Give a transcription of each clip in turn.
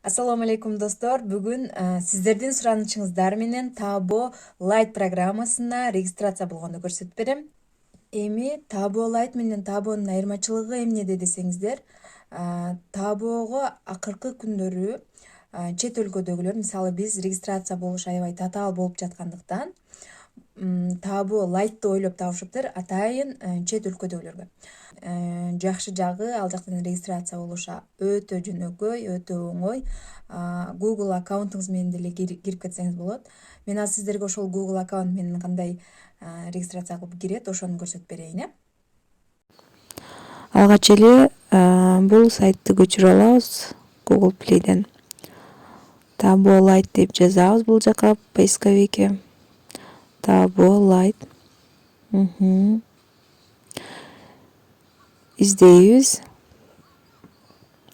Ассаламу алейкум достор. Бүгүн сиздердин суранычыңыздар менен Таабо Лайт программасына регистрация болгонду көрсөтүп берем. Эми Таабо Лайт менен Таабонун айырмачылыгы эмнеде десеңиздер, Таабого акыркы күндөрү чет өлкөдөгүлөр, мисалы биз регистрация болуш аябай татаал болуп жаткандыктан, Таабо Лайтты ойлоп табышыптыр атайын чет өлкөдөгүлөргө. Жакшы жагы ал жактан регистрация болуш өтө жөнөкөй, өтө оңой. Google аккаунтуңуз менен деле кирип кетсеңиз болот. Мен азыр сиздерге ошол Google аккаунт менен кандай регистрация кылып кирет, ошону көрсөтүп берейин. Алгач эле бул сайтты көчүрүп алабыз Google Play'ден. Таабо Лайт деп жазабыз бул жака поисковикке. Таабо Лайт. Издейбиз.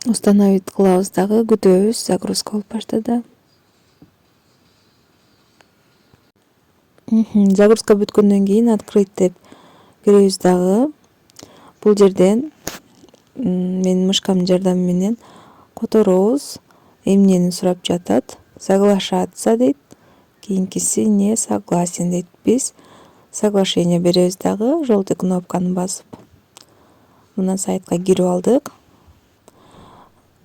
Установить кылабыз дагы, күтөбүз, загрузка болуп баштады. Загрузка бүткөндөн кийин открыть деп киребиз дагы. Бул жерден менин мышкамдын жардамы менен которобуз. Эмнени сурап жатат? Соглашаться дейт. Кийинкиси не согласен дейт. Биз соглашение беребиз дагы, желтый кнопканы басып. Мына сайтка кирип алдык.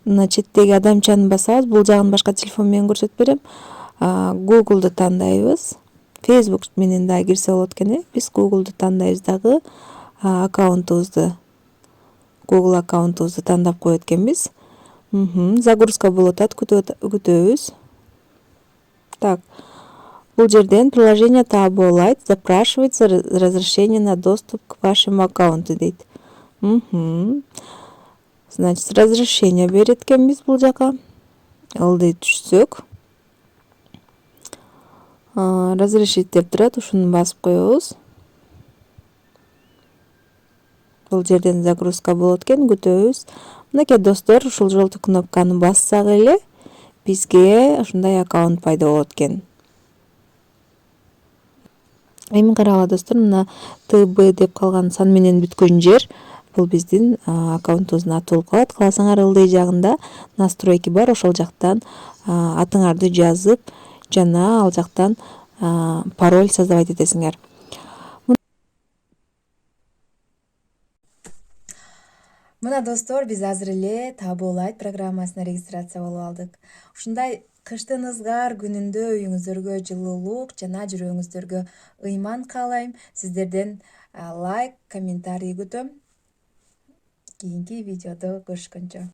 Мына четтеги адамчаны басабыз. Бул жагын башка телефон менен көрсөтүп берем. Google'ду тандайбыз. Facebook менен да кирсе болот экен. Биз Google'ду тандайбыз дагы. Аккаунтубузду, Google аккаунтубузду тандап коет экенбиз. Загрузка болуп атат, күтөбүз. Так. Бул жерден приложение Таабо Лайт запрашивается разрешение на доступ к вашему аккаунту дейт. Значит, разрешение берет экенбиз бул жака. Ылдый түшсөк. Разрешить деп турат, ушуну басып коебуз. Бул жерден загрузка болот экен, күтөбүз. Мынакей достор, ушул желтый кнопканы бассак эле бизге ушундай аккаунт пайда болот экен. Эми карагыла достор, мына ТБ деп калган сан менен бүткөн жер бул биздин аккаунтубуздун аты болуп калат. Кааласаңар ылдый жагында настройки бар, ошол жактан атыңарды жазып жана ал жактан пароль создавать этесиңер. Мына достор, биз азыр эле Таабо Лайт программасына регистрация болуп алдык. Ушундай кыштын ызгар күнүндө үйүңүздөргө жылуулук жана жүрөгүңүздөргө ыйман каалайм. Сиздерден лайк, комментарий күтөм. Кийинки видеодо көрүшкөнчө.